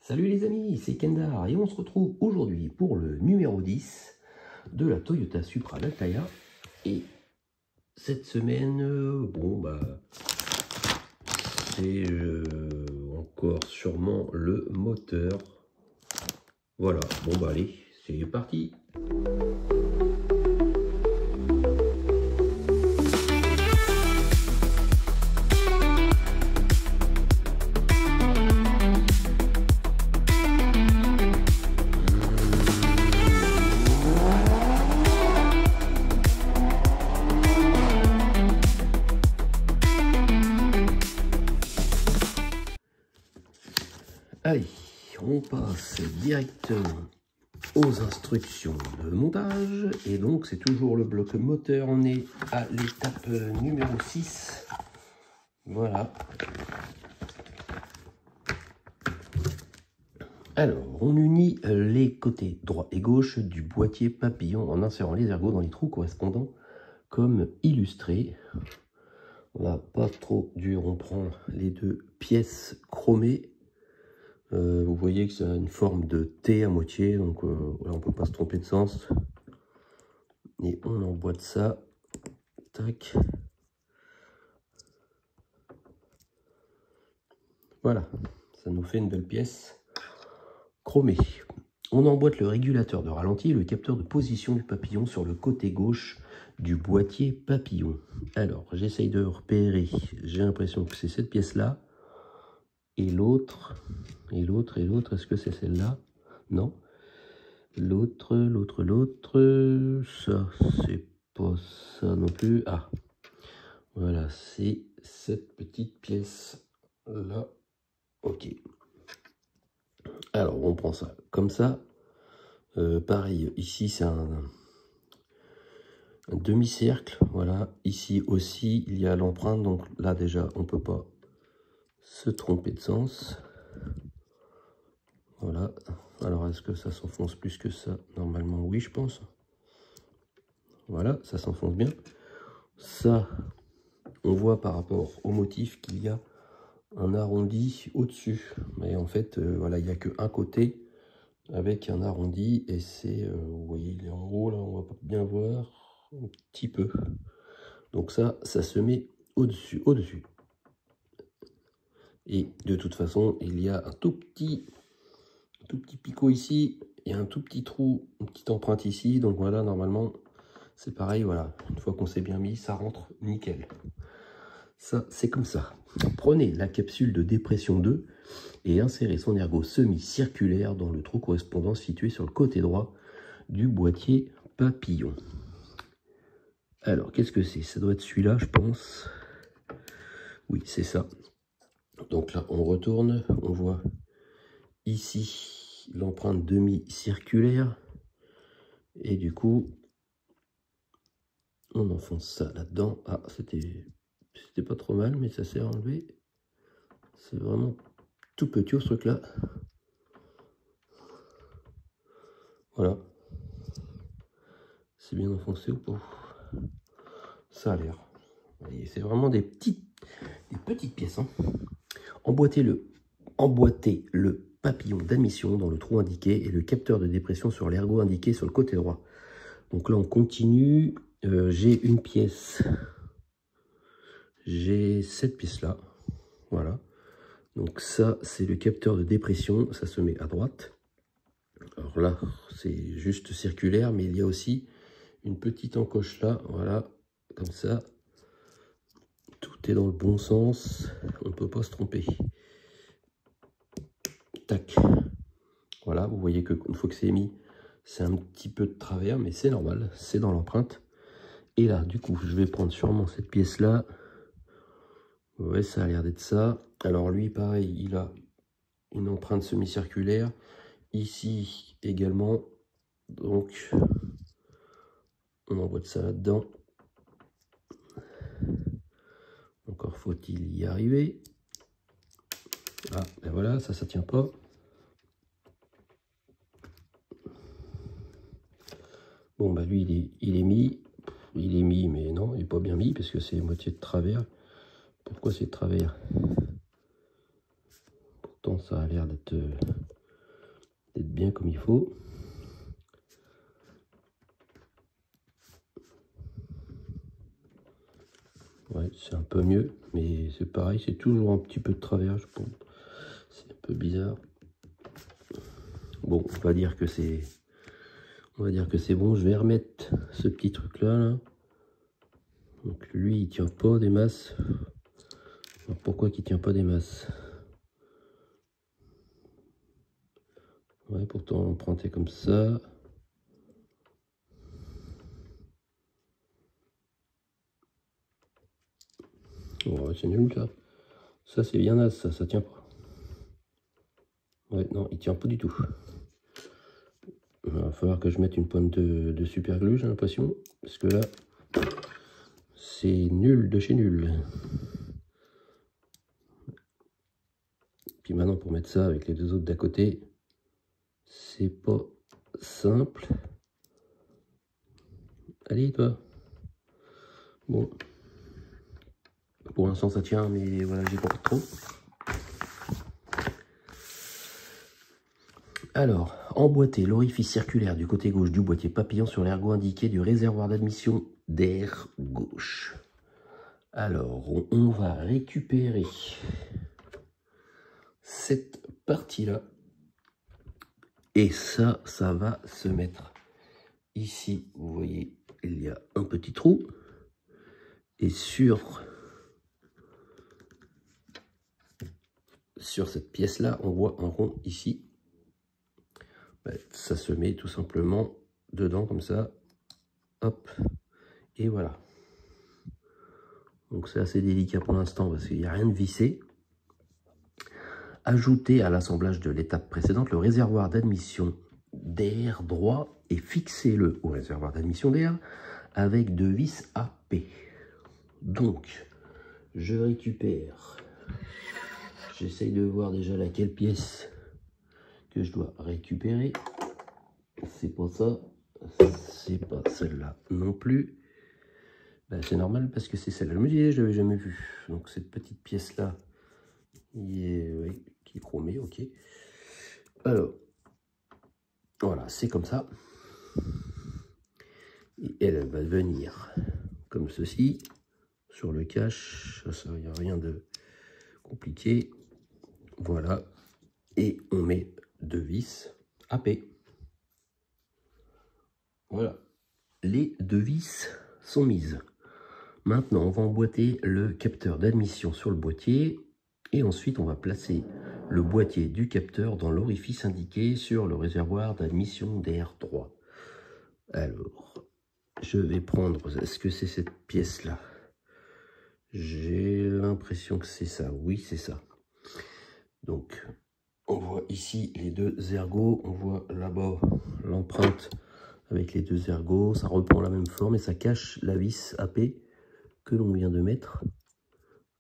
Salut les amis, c'est Kendar et on se retrouve aujourd'hui pour le numéro 10 de la Toyota Supra Altaïa. Et cette semaine, c'est encore sûrement le moteur. Voilà, allez, c'est parti. Allez, on passe directement aux instructions de montage. Et donc, c'est toujours le bloc moteur. On est à l'étape numéro 6. Voilà. Alors, on unit les côtés droit et gauche du boîtier papillon en insérant les ergots dans les trous correspondants comme illustré. On va pas trop dur, on prend les deux pièces chromées. Vous voyez que ça a une forme de T à moitié, donc là on peut pas se tromper de sens. Et on emboîte ça. Tac. Voilà, ça nous fait une belle pièce chromée. On emboîte le régulateur de ralenti et le capteur de position du papillon sur le côté gauche du boîtier papillon. Alors, j'essaye de repérer, j'ai l'impression que c'est cette pièce-là. Et l'autre, est-ce que c'est celle-là? Non. L'autre, ça, c'est pas ça non plus. Ah, voilà, c'est cette petite pièce-là. Ok. Alors, on prend ça comme ça. Pareil, ici, c'est un demi-cercle. Voilà, ici aussi, il y a l'empreinte. Donc là, déjà, on peut pas se tromper de sens. Voilà. Alors, est-ce que ça s'enfonce plus que ça? Normalement, oui, je pense. Voilà, ça s'enfonce bien. Ça, on voit par rapport au motif qu'il y a un arrondi au-dessus. Mais en fait, voilà, il n'y a qu'un côté avec un arrondi. Et c'est, vous voyez, il est en haut, là, on va pas bien voir. Un petit peu. Donc ça se met au-dessus. Et de toute façon, il y a un tout petit picot ici, et un tout petit trou, une petite empreinte ici. Donc voilà, normalement, c'est pareil. Voilà, une fois qu'on s'est bien mis, ça rentre nickel. Ça, c'est comme ça. Prenez la capsule de dépression 2 et insérez son ergot semi-circulaire dans le trou correspondant situé sur le côté droit du boîtier papillon. Alors, qu'est-ce que c'est? Ça doit être celui-là, je pense. Oui, c'est ça. Donc là, on retourne, on voit ici l'empreinte demi-circulaire. Et du coup, on enfonce ça là-dedans. Ah, c'était pas trop mal, mais ça s'est enlevé. C'est vraiment tout petit ce truc-là. Voilà. C'est bien enfoncé ou pas? Ça a l'air. C'est vraiment des petites pièces. Hein. Emboîtez le papillon d'admission dans le trou indiqué et le capteur de dépression sur l'ergot indiqué sur le côté droit. Donc là, on continue. J'ai une pièce. J'ai cette pièce-là. Voilà. Donc ça, c'est le capteur de dépression. Ça se met à droite. Alors là, c'est juste circulaire, mais il y a aussi une petite encoche là. Voilà, comme ça. Tout est dans le bon sens. On ne peut pas se tromper. Tac. Voilà, vous voyez qu'une fois que c'est mis, c'est un petit peu de travers, mais c'est normal. C'est dans l'empreinte. Et là, du coup, je vais prendre sûrement cette pièce-là. Ouais, ça a l'air d'être ça. Alors lui, pareil, il a une empreinte semi-circulaire. Ici également. Donc, on emboîte ça là-dedans. Encore faut-il y arriver. Ah, ben voilà, ça tient pas. Bon, bah lui, il est mis. Il est mis, mais non, il n'est pas bien mis parce que c'est moitié de travers. Pourquoi c'est de travers? Pourtant, ça a l'air d'être bien comme il faut. Ouais, c'est un peu mieux, mais c'est pareil, c'est toujours un petit peu de travers, je pense. C'est un peu bizarre. Bon, on va dire que c'est bon. Je vais remettre ce petit truc là. Donc lui, il tient pas des masses. Alors pourquoi qu'il tient pas des masses? Ouais, pourtant emprunté comme ça. Ouais, c'est nul ça. Ça c'est bien naze, ça tient pas. Ouais, non, il tient pas du tout. Il va falloir que je mette une pointe de super glue, j'ai l'impression. Parce que là, c'est nul de chez nul. Puis maintenant, pour mettre ça avec les deux autres d'à côté, c'est pas simple. Allez, toi. Bon. Pour l'instant, ça tient, mais voilà, j'y porte trop. Alors, emboîter l'orifice circulaire du côté gauche du boîtier papillon sur l'ergot indiqué du réservoir d'admission d'air gauche. Alors, on va récupérer cette partie-là. Et ça va se mettre ici. Vous voyez, il y a un petit trou. Et sur cette pièce-là, on voit un rond ici. Ça se met tout simplement dedans comme ça. Hop. Et voilà. Donc c'est assez délicat pour l'instant parce qu'il n'y a rien de vissé. Ajouter à l'assemblage de l'étape précédente le réservoir d'admission d'air droit et fixez-le au réservoir d'admission d'air avec 2 vis AP. Donc, je récupère, j'essaye de voir déjà laquelle pièce que je dois récupérer. C'est pas ça, c'est pas celle-là non plus. Ben, c'est normal parce que c'est celle-là. Je me disais, je l'avais jamais vue. Donc cette petite pièce-là, qui est chromée, ok. Alors, voilà, c'est comme ça. Et elle va venir comme ceci, sur le cache. Ça, il n'y a rien de compliqué. Voilà. Et on met 2 vis AP. Voilà. Les 2 vis sont mises. Maintenant, on va emboîter le capteur d'admission sur le boîtier. Et ensuite, on va placer le boîtier du capteur dans l'orifice indiqué sur le réservoir d'admission d'air droit. Alors, je vais prendre, est-ce que c'est cette pièce-là? J'ai l'impression que c'est ça. Oui, c'est ça. Donc, on voit ici les 2 ergots. On voit là-bas l'empreinte avec les 2 ergots. Ça reprend la même forme et ça cache la vis AP que l'on vient de mettre.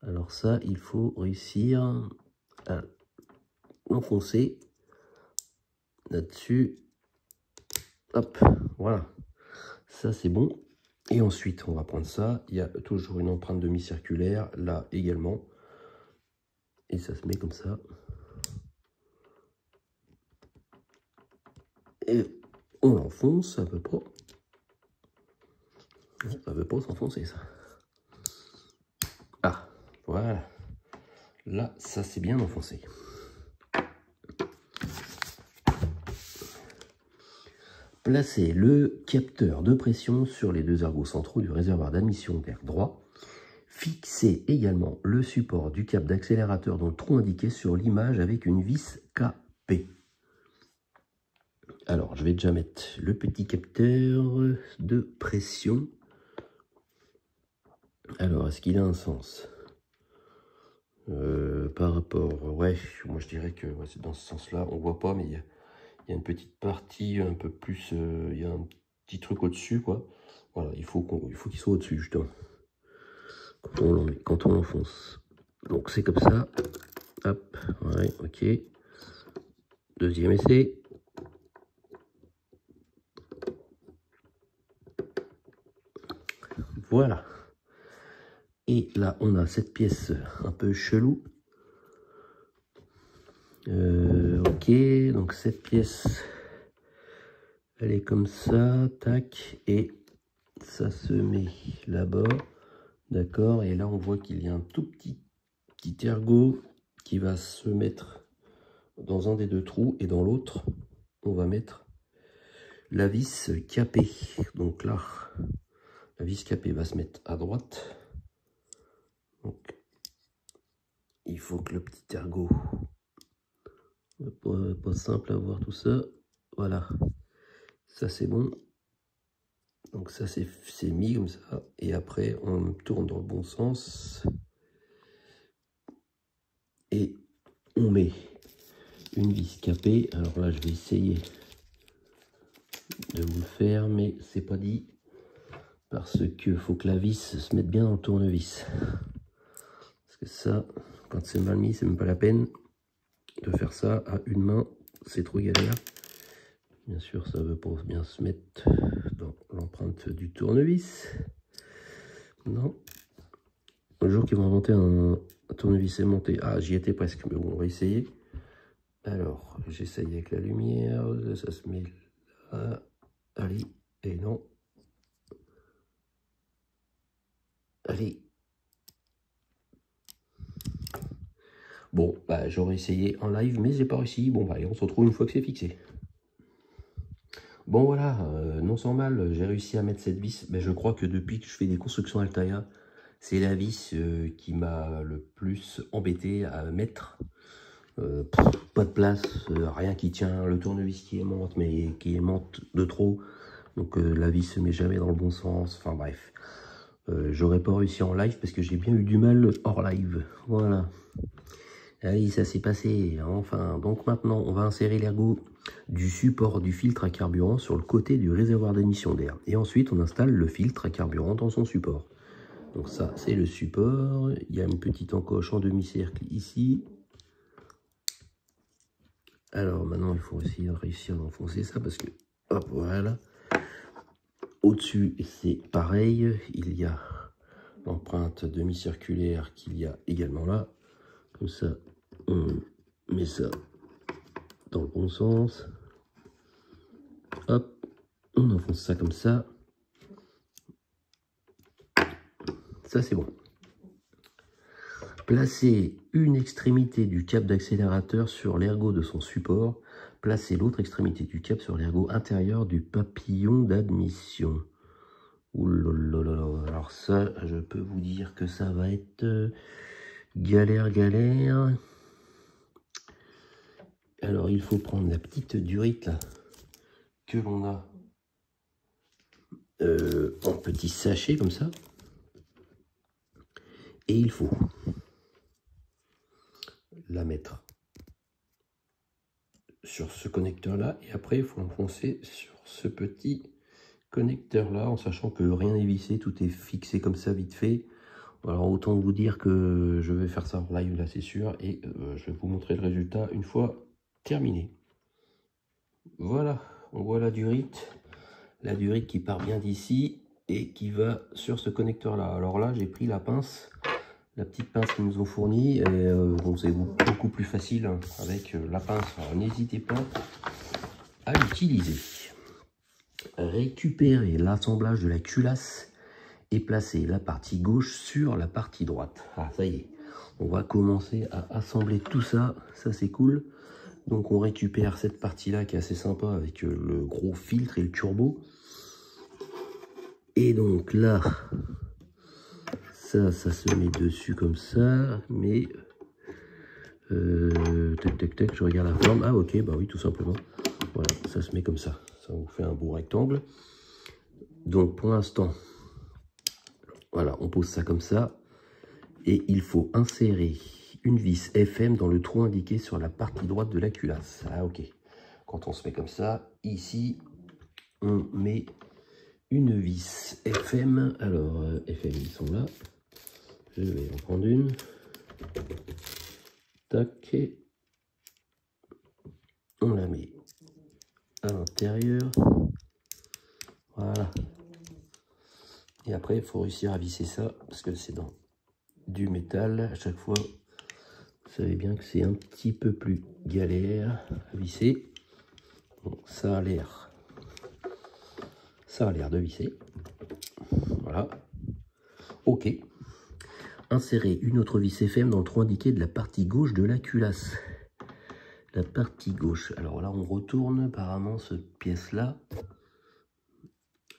Alors ça, il faut réussir à l'enfoncer là-dessus. Hop, voilà. Ça, c'est bon. Et ensuite, on va prendre ça. Il y a toujours une empreinte demi-circulaire, là également. Et ça se met comme ça. Et on l'enfonce, ça ne veut pas. Ça ne veut pas s'enfoncer, ça. Ah, voilà. Là, ça c'est bien enfoncé. Placez le capteur de pression sur les 2 ergots centraux du réservoir d'admission d'air droit. Fixez également le support du câble d'accélérateur dans le trou indiqué sur l'image avec une vis KP. Alors, je vais déjà mettre le petit capteur de pression. Alors, est-ce qu'il a un sens? Par rapport... Ouais, moi je dirais que c'est dans ce sens-là. On voit pas, mais il y a une petite partie un peu plus... il y a un petit truc au-dessus, quoi. Voilà, il faut qu'il soit au-dessus, justement. Quand on l'enfonce. Donc c'est comme ça. Hop, ouais, ok. Deuxième essai. Voilà. Et là, on a cette pièce un peu chelou. Ok, donc cette pièce, elle est comme ça, tac, et ça se met là-bas, d'accord, et là on voit qu'il y a un tout petit ergot qui va se mettre dans un des deux trous, et dans l'autre, on va mettre la vis capée. Donc là, la vis capée va se mettre à droite. Donc, il faut que le petit ergot, pas simple à voir tout ça, voilà, ça c'est bon. Donc ça c'est mis comme ça, et après on tourne dans le bon sens, et on met une vis capée. Alors là je vais essayer de vous le faire, mais c'est pas dit, parce que faut que la vis se mette bien dans le tournevis. Parce que ça, quand c'est mal mis, c'est même pas la peine de faire ça à une main, c'est trop galère. Bien sûr, ça veut pas bien se mettre dans l'empreinte du tournevis. Non. Un jour qu'ils vont inventer un tournevis aimanté. Ah, j'y étais presque, mais bon, on va essayer. Alors, j'essaye avec la lumière, ça se met là. Allez, et non. Allez. Bon, bah j'aurais essayé en live, mais j'ai pas réussi. Bon, bah, on se retrouve une fois que c'est fixé. Bon voilà, non sans mal, j'ai réussi à mettre cette vis. Mais je crois que depuis que je fais des constructions Altaïa, c'est la vis qui m'a le plus embêté à mettre. Pas de place, rien qui tient, le tournevis qui aimante, mais qui aimante de trop. Donc la vis se met jamais dans le bon sens, enfin bref. J'aurais pas réussi en live parce que j'ai bien eu du mal hors live. Voilà. Allez, ça s'est passé, enfin. Donc maintenant, on va insérer l'ergot du support du filtre à carburant sur le côté du réservoir d'émission d'air. Et ensuite, on installe le filtre à carburant dans son support. Donc ça, c'est le support. Il y a une petite encoche en demi-cercle ici. Alors maintenant, il faut réussir à enfoncer ça parce que, hop, voilà. Au-dessus, c'est pareil. Il y a l'empreinte demi-circulaire qu'il y a également là. Comme ça, on met ça dans le bon sens. Hop, on enfonce ça comme ça. Ça, c'est bon. Placez une extrémité du câble d'accélérateur sur l'ergot de son support. Placez l'autre extrémité du câble sur l'ergot intérieur du papillon d'admission. Ouh, alors ça, je peux vous dire que ça va être galère. Alors, il faut prendre la petite durite là, que l'on a en petit sachet comme ça. Et il faut la mettre sur ce connecteur là, et après il faut enfoncer sur ce petit connecteur là, en sachant que rien n'est vissé, tout est fixé comme ça vite fait. Alors autant vous dire que je vais faire ça en live là, c'est sûr, et je vais vous montrer le résultat une fois terminé. Voilà, on voit la durite qui part bien d'ici et qui va sur ce connecteur là. Alors là, j'ai pris la pince, la petite pince qu'ils nous ont fournie, et bon, c'est beaucoup plus facile hein, avec la pince. N'hésitez pas à l'utiliser. Récupérer l'assemblage de la culasse et placer la partie gauche sur la partie droite. Ah, ça y est, on va commencer à assembler tout ça. Ça, c'est cool. Donc, on récupère cette partie-là qui est assez sympa avec le gros filtre et le turbo. Et donc là, ça se met dessus comme ça, mais tac, je regarde la forme. Ah ok, bah oui, tout simplement. Voilà, ça se met comme ça. Ça vous fait un beau rectangle. Donc pour l'instant, voilà, on pose ça comme ça. Et il faut insérer une vis FM dans le trou indiqué sur la partie droite de la culasse. Ah ok. Quand on se met comme ça, ici, on met une vis FM. Alors, FM, ils sont là. Je vais en prendre une. Tac. On la met à l'intérieur. Voilà. Et après, il faut réussir à visser ça parce que c'est dans du métal. À chaque fois, Vous savez bien que c'est un petit peu plus galère à visser. Bon, ça a l'air de visser. Voilà. Ok. Insérer une autre vis FM dans le trou indiqué de la partie gauche de la culasse. La partie gauche. Alors là, on retourne apparemment cette pièce-là.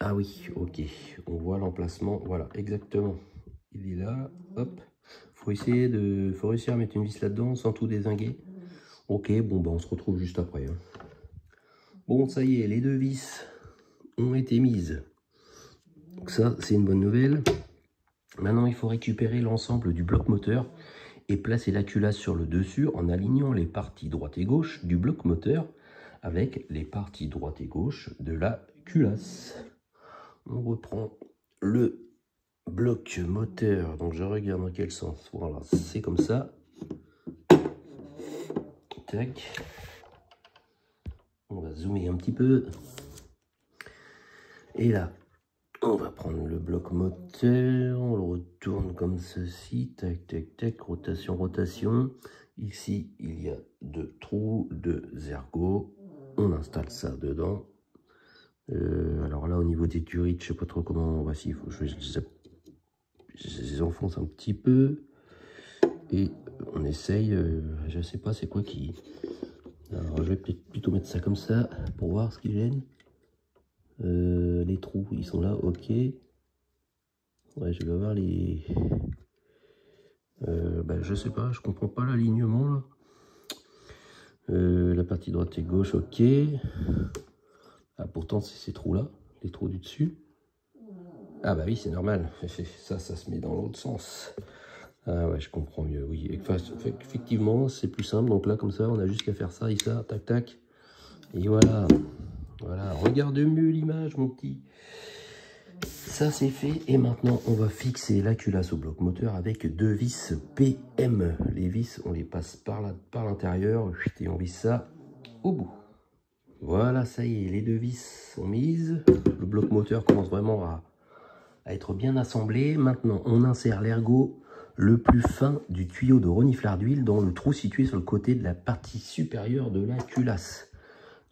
Ah oui, ok. On voit l'emplacement. Voilà, exactement. Il est là. Hop. Faut réussir à mettre une vis là-dedans sans tout dézinguer. Ok, bon, bah, on se retrouve juste après. Hein. Bon, ça y est, les deux vis ont été mises. Donc ça, c'est une bonne nouvelle. Maintenant, il faut récupérer l'ensemble du bloc moteur et placer la culasse sur le dessus en alignant les parties droite et gauche du bloc moteur avec les parties droite et gauche de la culasse. On reprend le bloc moteur, donc je regarde dans quel sens. Voilà, c'est comme ça. Tac. On va zoomer un petit peu. Et là, on va prendre le bloc moteur, on le retourne comme ceci, tac, tac, tac, rotation, rotation. Ici, il y a deux trous, deux ergots. On installe ça dedans. Alors là, au niveau des turits, je sais pas trop comment. Voici, il faut que je les enfonce un petit peu. Et on essaye, je sais pas c'est quoi qui... Alors, je vais plutôt mettre ça comme ça pour voir ce qui gêne. Les trous, ils sont là, ok. Ouais, je vais voir les... je sais pas, je comprends pas l'alignement là. La partie droite et gauche, ok. Ah, pourtant c'est ces trous là, les trous du dessus. Ah bah oui, c'est normal, ça se met dans l'autre sens. Ah ouais, je comprends mieux, oui. Effectivement, c'est plus simple, donc là comme ça, on a juste qu'à faire ça et ça, tac tac. Et voilà, voilà, regarde mieux l'image mon petit. Ça c'est fait et maintenant on va fixer la culasse au bloc moteur avec deux vis PM. Les vis on les passe par l'intérieur et on visse ça au bout. Voilà, ça y est, les deux vis sont mises. Le bloc moteur commence vraiment à être bien assemblé. Maintenant on insère l'ergot le plus fin du tuyau de reniflard d'huile dans le trou situé sur le côté de la partie supérieure de la culasse.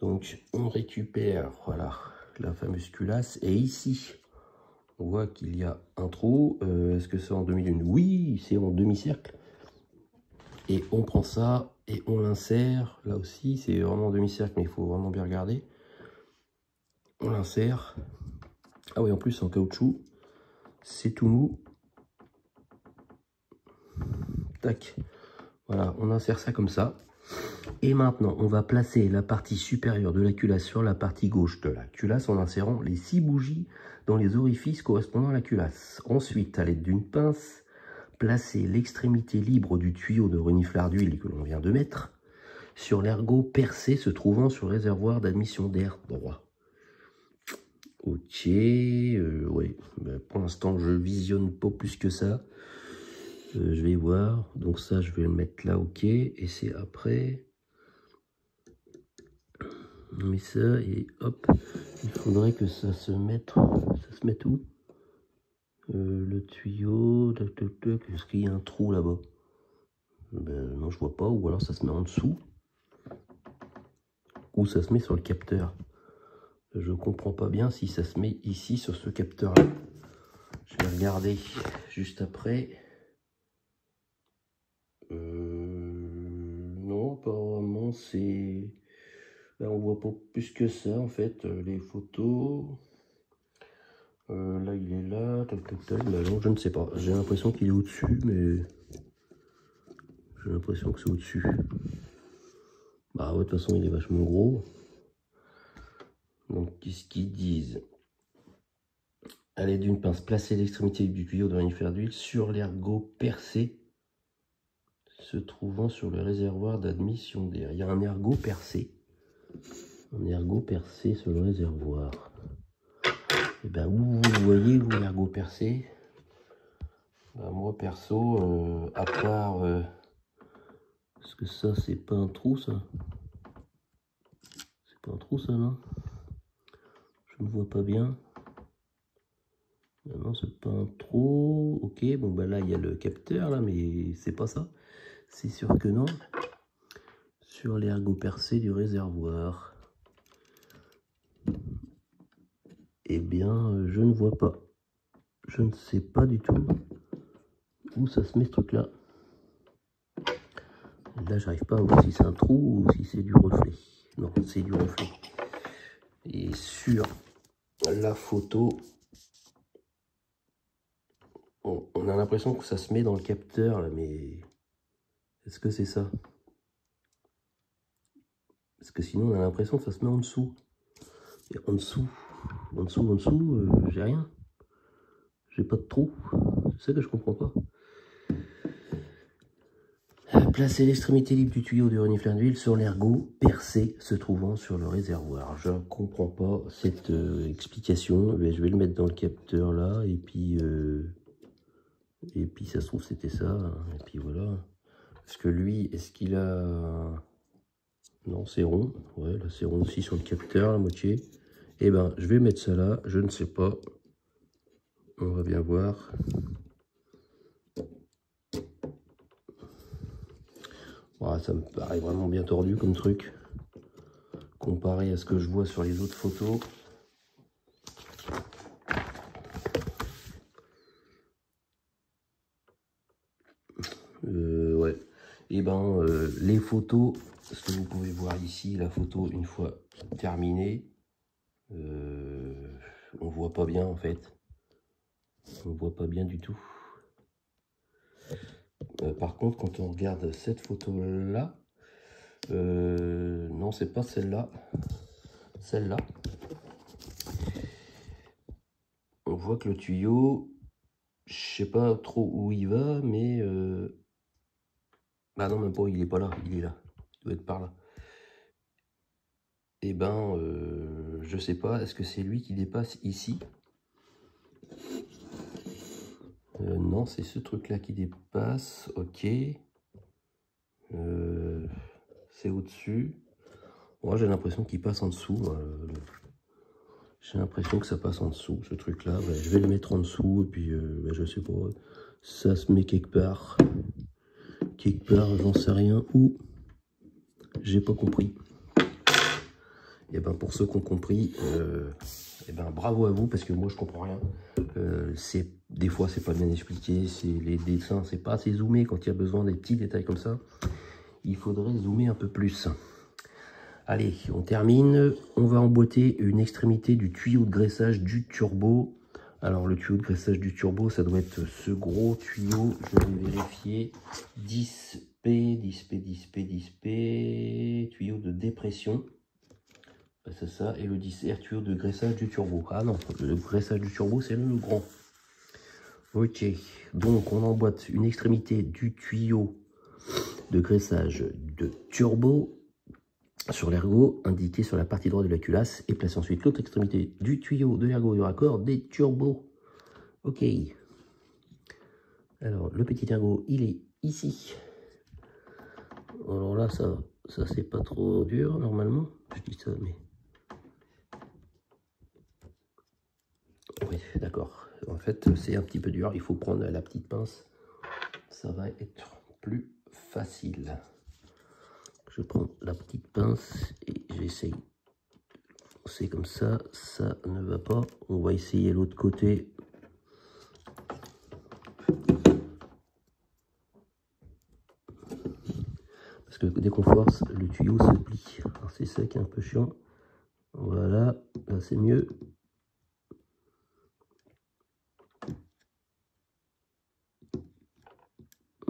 Donc on récupère, voilà, la fameuse culasse et ici on voit qu'il y a un trou. Est-ce que c'est en demi-lune? Oui, c'est en demi-cercle. Et on prend ça et on l'insère. Là aussi, c'est vraiment en demi-cercle, mais il faut vraiment bien regarder. On l'insère. Ah oui, en plus, en caoutchouc, c'est tout mou. Tac. Voilà, on insère ça comme ça. Et maintenant, on va placer la partie supérieure de la culasse sur la partie gauche de la culasse en insérant les 6 bougies dans les orifices correspondant à la culasse. Ensuite, à l'aide d'une pince, placer l'extrémité libre du tuyau de reniflard d'huile que l'on vient de mettre sur l'ergot percé se trouvant sur le réservoir d'admission d'air droit. Ok, ouais, pour l'instant je visionne pas plus que ça. Je vais voir, donc ça je vais le mettre là, ok, et c'est après... On met ça et hop, il faudrait que ça se mette où? Le tuyau, est-ce qu'il y a un trou là-bas? Non, je vois pas, ou alors ça se met en dessous, ou ça se met sur le capteur. Je comprends pas bien si ça se met ici sur ce capteur-là. Je vais regarder juste après. Non, apparemment c'est... Là, on voit pas plus que ça en fait, les photos. Là, il est là, tac, tac, tac. Mais non, je ne sais pas. J'ai l'impression qu'il est au-dessus, mais j'ai l'impression que c'est au-dessus. Bah, ouais, de toute façon, il est vachement gros. Donc, qu'est-ce qu'ils disent? À l'aide d'une pince, placer l'extrémité du tuyau de reniflard d'huile sur l'ergot percé se trouvant sur le réservoir d'admission d'air. Il y a un ergot percé. Un ergot percé sur le réservoir. Et ben, où vous voyez, vous, l'ergot percé? Ben, moi, perso, à part... Est-ce que ça, c'est pas un trou, ça? C'est pas un trou, ça, non? Je ne vois pas bien. Non, c'est pas un trou. Ok, bon, bah là, il y a le capteur, là, mais c'est pas ça. C'est sûr que non. Sur l'ergot percé du réservoir. Eh bien, je ne vois pas. Je ne sais pas du tout où ça se met ce truc-là. Là, j'arrive pas à voir si c'est un trou ou si c'est du reflet. Non, c'est du reflet. Et sur la photo, on a l'impression que ça se met dans le capteur, là, mais est-ce que c'est ça? Parce que sinon, on a l'impression que ça se met en dessous. Et en dessous, j'ai rien. J'ai pas de trou. C'est ça que je comprends pas. Placer l'extrémité libre du tuyau de renifleur d'huile sur l'ergot percé se trouvant sur le réservoir. Je ne comprends pas cette explication. Mais je vais le mettre dans le capteur là. Et puis ça se trouve c'était ça. Et puis voilà. Parce que lui, est-ce qu'il a... Non, c'est rond. Ouais, là c'est rond aussi sur le capteur, la moitié. Eh ben, je vais mettre ça là. Je ne sais pas. On va bien voir. Voilà, ça me paraît vraiment bien tordu comme truc, comparé à ce que je vois sur les autres photos. Ouais. Et ben, les photos, ce que vous pouvez voir ici, la photo une fois terminée, on voit pas bien en fait. On voit pas bien du tout. Par contre, quand on regarde cette photo-là, non, c'est pas celle-là. Celle-là. On voit que le tuyau, je sais pas trop où il va, mais... Bah non, même pas, il est pas là, il est là. Il doit être par là. Eh ben, je sais pas, est-ce que c'est lui qui dépasse ici? Non, c'est ce truc-là qui dépasse, ok. C'est au-dessus. Moi, j'ai l'impression qu'il passe en dessous. J'ai l'impression que ça passe en dessous, ce truc-là. Bah, je vais le mettre en dessous, et puis, bah, je sais pas, ça se met quelque part. Quelque part, j'en sais rien où. J'ai pas compris. Et ben pour ceux qui ont compris, et ben bravo à vous, parce que moi je comprends rien. Des fois c'est pas bien expliqué, les dessins c'est pas assez zoomé quand il y a besoin des petits détails comme ça. Il faudrait zoomer un peu plus. Allez, on termine. On va emboîter une extrémité du tuyau de graissage du turbo. Alors le tuyau de graissage du turbo, ça doit être ce gros tuyau. Je vais vérifier. 10P, 10P, 10P, 10P. Tuyau de dépression. C'est ça, et le 10R tuyau de graissage du turbo. Ah non, le graissage du turbo, c'est le grand. Ok, donc on emboîte une extrémité du tuyau de graissage de turbo sur l'ergot indiqué sur la partie droite de la culasse et place ensuite l'autre extrémité du tuyau de l'ergot du raccord des turbos. Ok. Alors, le petit ergot, il est ici. Alors là, ça c'est pas trop dur, normalement. Je dis ça, mais... Oui, d'accord. En fait, c'est un petit peu dur. Il faut prendre la petite pince. Ça va être plus facile. Je prends la petite pince et j'essaye. C'est comme ça. Ça ne va pas. On va essayer l'autre côté. Parce que dès qu'on force, le tuyau se plie. C'est ça qui est un peu chiant. Voilà. Là, c'est mieux.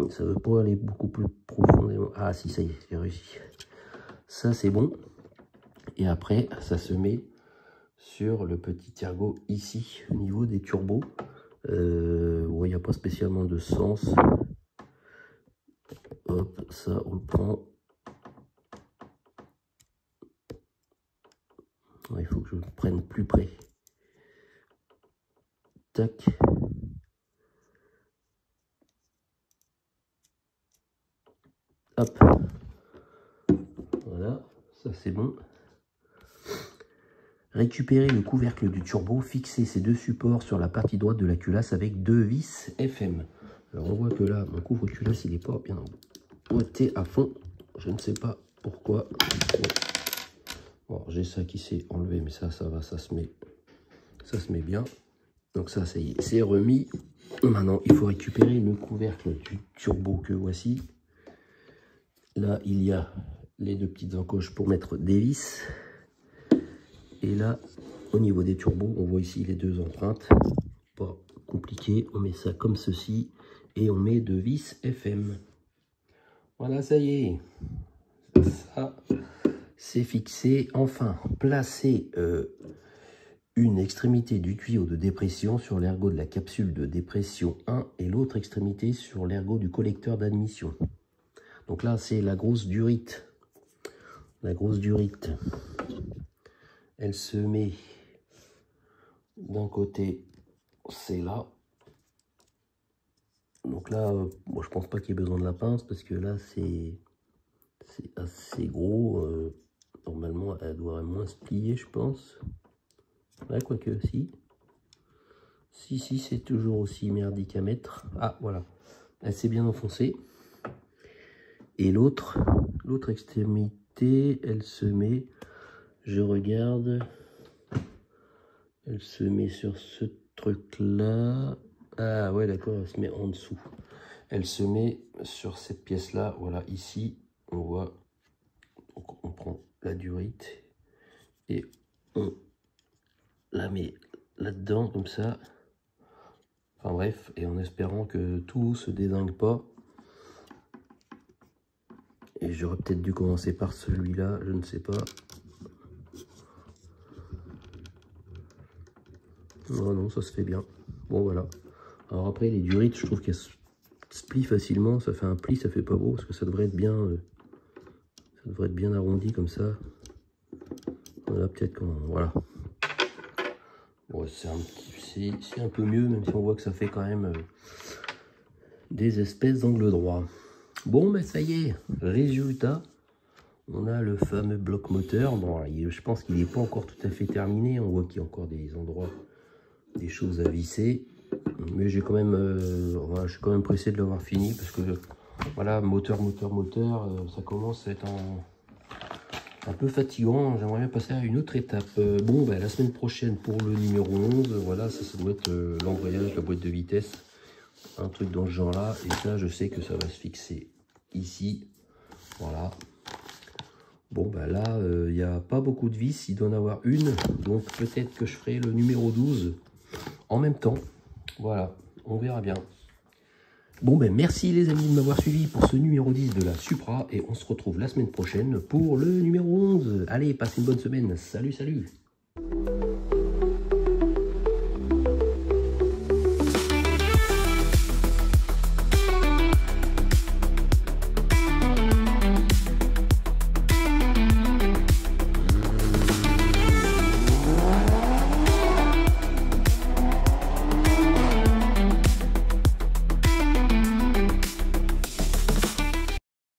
Ça ne veut pas aller beaucoup plus profondément. Ah si, ça y est, j'ai réussi. Ça, c'est bon. Et après, ça se met sur le petit ergot ici, au niveau des turbos. Où il n'y a pas spécialement de sens. Hop, ça, on le prend. Il faut que je le prenne plus près. Tac. Hop. Voilà, ça c'est bon. Récupérer le couvercle du turbo, fixer ces deux supports sur la partie droite de la culasse avec deux vis FM. Alors on voit que là, mon couvre-culasse, il n'est pas bien en haut. ouaté à fond. Je ne sais pas pourquoi. Bon, j'ai ça qui s'est enlevé, mais ça va, ça se met bien. Donc ça, c'est remis. Maintenant, il faut récupérer le couvercle du turbo que voici. Là, il y a les deux petites encoches pour mettre des vis. Et là, au niveau des turbos, on voit ici les deux empreintes. Pas compliqué, on met ça comme ceci. Et on met deux vis FM. Voilà, ça y est. Ça, c'est fixé. Enfin, placer une extrémité du tuyau de dépression sur l'ergot de la capsule de dépression 1 et l'autre extrémité sur l'ergot du collecteur d'admission. Donc là, c'est la grosse durite. La grosse durite, elle se met d'un côté, c'est là. Donc là, moi, je pense pas qu'il y ait besoin de la pince parce que là, c'est assez gros. Normalement, elle doit moins se plier, je pense. Ouais, quoique, si. Si, c'est toujours aussi merdique à mettre. Ah, voilà. Elle s'est bien enfoncée. Et l'autre extrémité, elle se met, je regarde, elle se met sur ce truc-là. Ah ouais, d'accord, elle se met en dessous. Elle se met sur cette pièce-là, voilà, ici, on voit, donc on prend la durite et on la met là-dedans, comme ça. Enfin bref, et en espérant que tout se dézingue pas. Et j'aurais peut-être dû commencer par celui-là, je ne sais pas. Non, non, ça se fait bien. Bon, voilà. Alors après, les durites, je trouve qu'elles se plient facilement. Ça fait un pli, ça fait pas beau, parce que ça devrait être bien, arrondi comme ça. Voilà, peut-être qu'on... Voilà. Bon, c'est un peu mieux, même si on voit que ça fait quand même des espèces d'angle droit. Bon, ben ça y est, résultat. On a le fameux bloc moteur. Bon, je pense qu'il n'est pas encore tout à fait terminé. On voit qu'il y a encore des endroits, des choses à visser. Mais j'ai quand même, je suis quand même pressé de l'avoir fini parce que voilà, moteur, ça commence à être un peu fatigant. J'aimerais bien passer à une autre étape. Bon, ben, la semaine prochaine pour le numéro 11, voilà, ça doit être l'embrayage, la boîte de vitesse, un truc dans ce genre là. Et ça, je sais que ça va se fixer ici. Voilà. Bon, ben là, il n'y a pas beaucoup de vis, il doit en avoir une. Donc peut-être que je ferai le numéro 12 en même temps. Voilà, on verra bien. Bon, ben merci les amis de m'avoir suivi pour ce numéro 10 de la Supra. Et on se retrouve la semaine prochaine pour le numéro 11. Allez, passez une bonne semaine. Salut, salut!